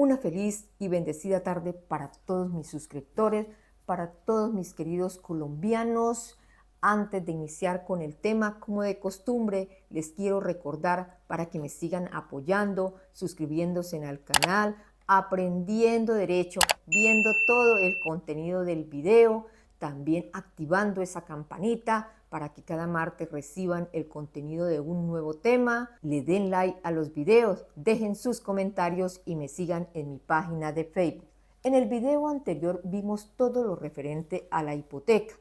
Una feliz y bendecida tarde para todos mis suscriptores, para todos mis queridos colombianos. Antes de iniciar con el tema, como de costumbre, les quiero recordar para que me sigan apoyando, suscribiéndose al canal, aprendiendo derecho, viendo todo el contenido del video, también activando esa campanita para que cada martes reciban el contenido de un nuevo tema, le den like a los videos, dejen sus comentarios y me sigan en mi página de Facebook. En el video anterior vimos todo lo referente a la hipoteca.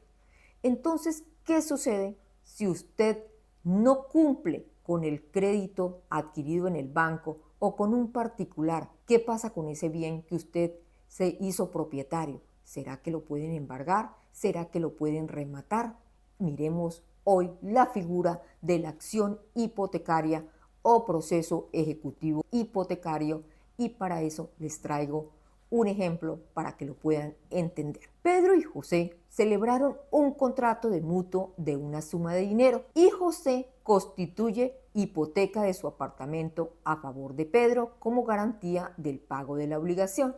Entonces, ¿qué sucede si usted no cumple con el crédito adquirido en el banco o con un particular? ¿Qué pasa con ese bien que usted se hizo propietario? ¿Será que lo pueden embargar? ¿Será que lo pueden rematar? Miremos hoy la figura de la acción hipotecaria o proceso ejecutivo hipotecario y para eso les traigo un ejemplo para que lo puedan entender. Pedro y José celebraron un contrato de mutuo de una suma de dinero y José constituye hipoteca de su apartamento a favor de Pedro como garantía del pago de la obligación.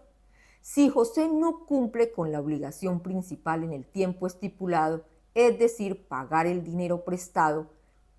Si José no cumple con la obligación principal en el tiempo estipulado, es decir, pagar el dinero prestado,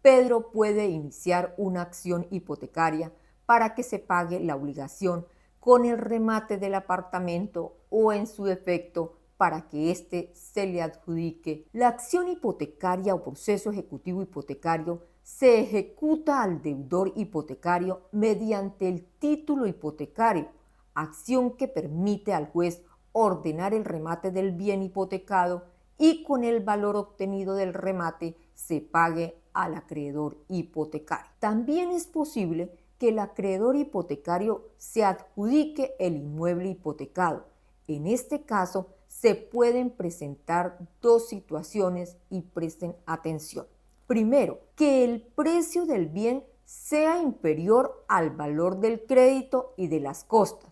Pedro puede iniciar una acción hipotecaria para que se pague la obligación con el remate del apartamento o en su defecto para que éste se le adjudique. La acción hipotecaria o proceso ejecutivo hipotecario se ejecuta al deudor hipotecario mediante el título hipotecario, acción que permite al juez ordenar el remate del bien hipotecado y con el valor obtenido del remate se pague al acreedor hipotecario. También es posible que el acreedor hipotecario se adjudique el inmueble hipotecado. En este caso, se pueden presentar dos situaciones y presten atención. Primero, que el precio del bien sea inferior al valor del crédito y de las costas.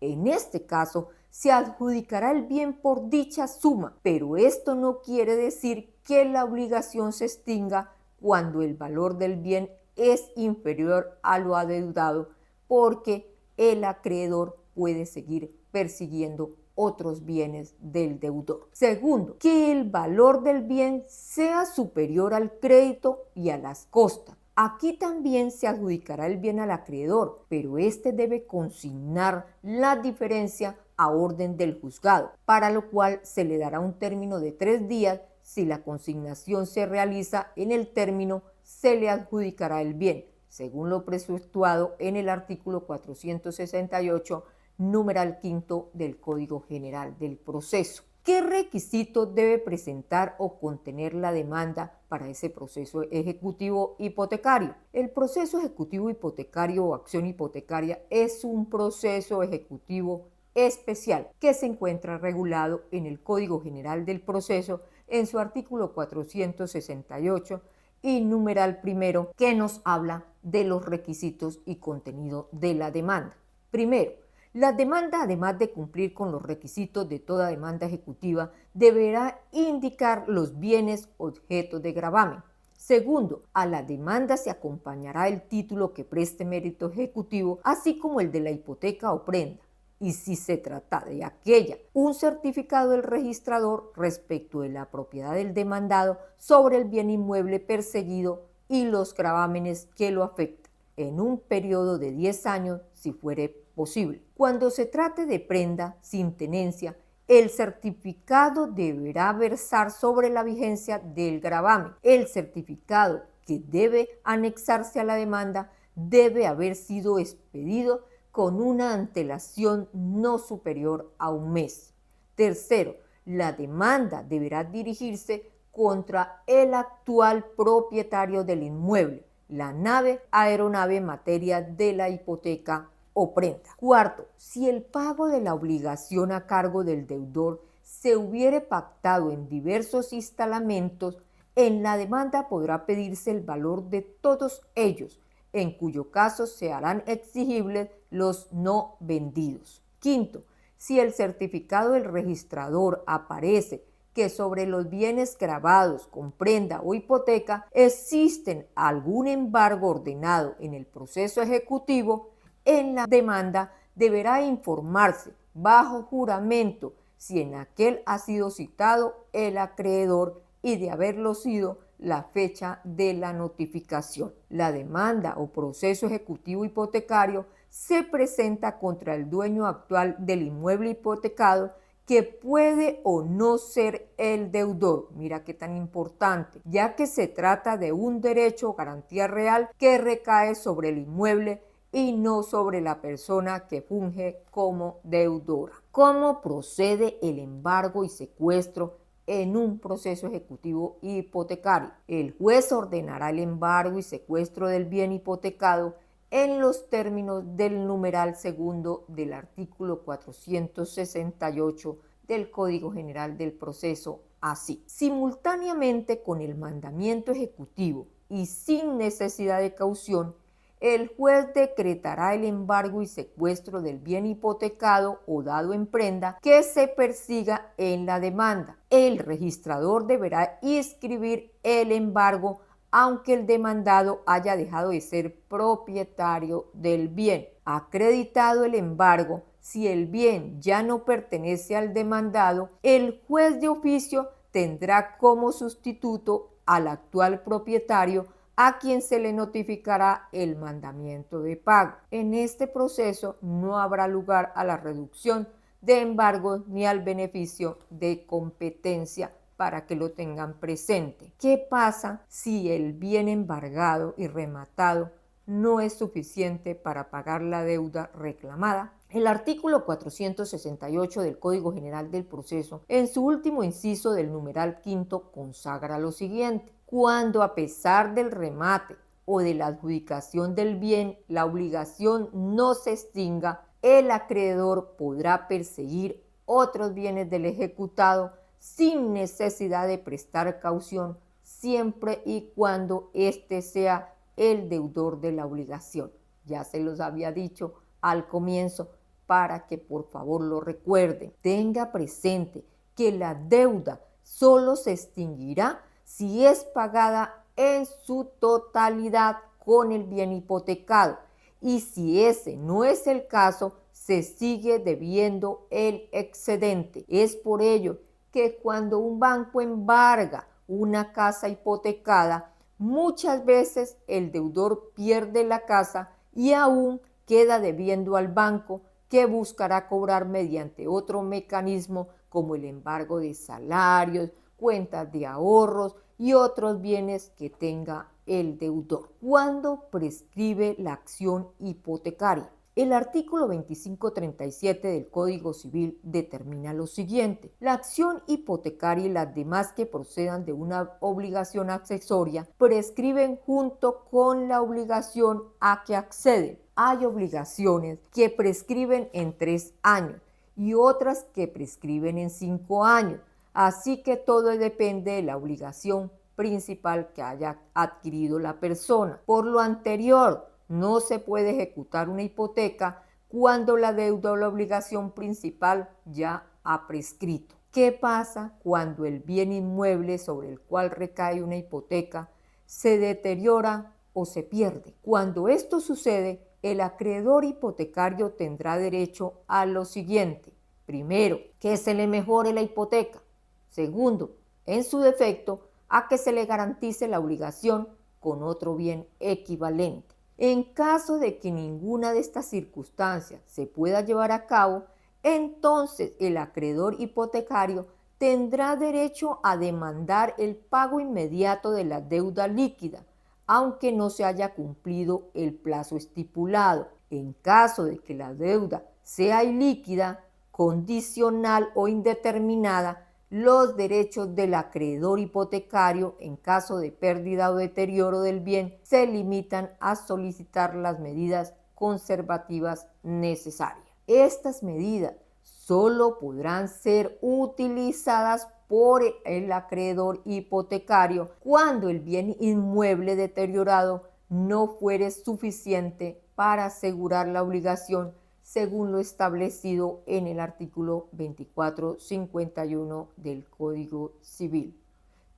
En este caso, se adjudicará el bien por dicha suma, pero esto no quiere decir que la obligación se extinga cuando el valor del bien es inferior a lo adeudado, porque el acreedor puede seguir persiguiendo otros bienes del deudor. Segundo, que el valor del bien sea superior al crédito y a las costas. Aquí también se adjudicará el bien al acreedor, pero éste debe consignar la diferencia a orden del juzgado, para lo cual se le dará un término de 3 días. Si la consignación se realiza en el término, se le adjudicará el bien, según lo preceptuado en el artículo 468, numeral quinto del Código General del Proceso. ¿Qué requisitos debe presentar o contener la demanda para ese proceso ejecutivo hipotecario? El proceso ejecutivo hipotecario o acción hipotecaria es un proceso ejecutivo especial que se encuentra regulado en el Código General del Proceso en su artículo 468 y numeral primero, que nos habla de los requisitos y contenido de la demanda. Primero, la demanda, además de cumplir con los requisitos de toda demanda ejecutiva, deberá indicar los bienes objeto de gravamen. Segundo, a la demanda se acompañará el título que preste mérito ejecutivo, así como el de la hipoteca o prenda. Y si se trata de aquella, un certificado del registrador respecto de la propiedad del demandado sobre el bien inmueble perseguido y los gravámenes que lo afectan, en un periodo de 10 años si fuere posible. Cuando se trate de prenda sin tenencia, el certificado deberá versar sobre la vigencia del gravamen. El certificado que debe anexarse a la demanda debe haber sido expedido con una antelación no superior a un mes. Tercero, la demanda deberá dirigirse contra el actual propietario del inmueble, la nave, aeronave en materia de la hipoteca o prenda. Cuarto, si el pago de la obligación a cargo del deudor se hubiere pactado en diversos instalamentos, en la demanda podrá pedirse el valor de todos ellos, en cuyo caso se harán exigibles los no vendidos. Quinto, si el certificado del registrador aparece que sobre los bienes gravados con prenda o hipoteca existen algún embargo ordenado en el proceso ejecutivo, en la demanda deberá informarse bajo juramento si en aquel ha sido citado el acreedor y de haberlo sido la fecha de la notificación. La demanda o proceso ejecutivo hipotecario se presenta contra el dueño actual del inmueble hipotecado que puede o no ser el deudor. Mira qué tan importante, ya que se trata de un derecho o garantía real que recae sobre el inmueble y no sobre la persona que funge como deudora. ¿Cómo procede el embargo y secuestro en un proceso ejecutivo hipotecario? El juez ordenará el embargo y secuestro del bien hipotecado en los términos del numeral segundo del artículo 468 del Código General del Proceso, así. Simultáneamente con el mandamiento ejecutivo y sin necesidad de caución, el juez decretará el embargo y secuestro del bien hipotecado o dado en prenda que se persiga en la demanda. El registrador deberá inscribir el embargo aunque el demandado haya dejado de ser propietario del bien. Acreditado el embargo, si el bien ya no pertenece al demandado, el juez de oficio tendrá como sustituto al actual propietario a quien se le notificará el mandamiento de pago. En este proceso no habrá lugar a la reducción de embargos ni al beneficio de competencia, para que lo tengan presente. ¿Qué pasa si el bien embargado y rematado no es suficiente para pagar la deuda reclamada? El artículo 468 del Código General del Proceso, en su último inciso del numeral quinto, consagra lo siguiente: cuando a pesar del remate o de la adjudicación del bien, la obligación no se extinga, el acreedor podrá perseguir otros bienes del ejecutado sin necesidad de prestar caución, siempre y cuando éste sea el deudor de la obligación. Ya se los había dicho al comienzo, para que por favor lo recuerden. Tenga presente que la deuda solo se extinguirá si es pagada en su totalidad con el bien hipotecado, y si ese no es el caso, se sigue debiendo el excedente. Es por ello que cuando un banco embarga una casa hipotecada, muchas veces el deudor pierde la casa y aún queda debiendo al banco, que buscará cobrar mediante otro mecanismo como el embargo de salarios, cuentas de ahorros y otros bienes que tenga el deudor. ¿Cuándo prescribe la acción hipotecaria? El artículo 2537 del Código Civil determina lo siguiente: la acción hipotecaria y las demás que procedan de una obligación accesoria prescriben junto con la obligación a que acceden. Hay obligaciones que prescriben en 3 años y otras que prescriben en 5 años, así que todo depende de la obligación principal que haya adquirido la persona. Por lo anterior, no se puede ejecutar una hipoteca cuando la deuda o la obligación principal ya ha prescrito. ¿Qué pasa cuando el bien inmueble sobre el cual recae una hipoteca se deteriora o se pierde? Cuando esto sucede, el acreedor hipotecario tendrá derecho a lo siguiente: primero, que se le mejore la hipoteca; segundo, en su defecto, a que se le garantice la obligación con otro bien equivalente. En caso de que ninguna de estas circunstancias se pueda llevar a cabo, entonces el acreedor hipotecario tendrá derecho a demandar el pago inmediato de la deuda líquida, aunque no se haya cumplido el plazo estipulado. En caso de que la deuda sea ilíquida, condicional o indeterminada, los derechos del acreedor hipotecario en caso de pérdida o deterioro del bien se limitan a solicitar las medidas conservativas necesarias. Estas medidas solo podrán ser utilizadas por el acreedor hipotecario cuando el bien inmueble deteriorado no fuere suficiente para asegurar la obligación, según lo establecido en el artículo 2451 del Código Civil.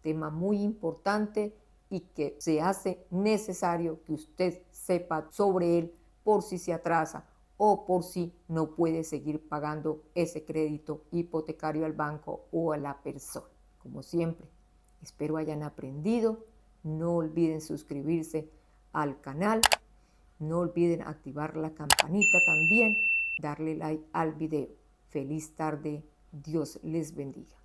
Tema muy importante y que se hace necesario que usted sepa sobre él por si se atrasa o por si no puede seguir pagando ese crédito hipotecario al banco o a la persona. Como siempre, espero hayan aprendido. No olviden suscribirse al canal. No olviden activar la campanita también, darle like al video. Feliz tarde. Dios les bendiga.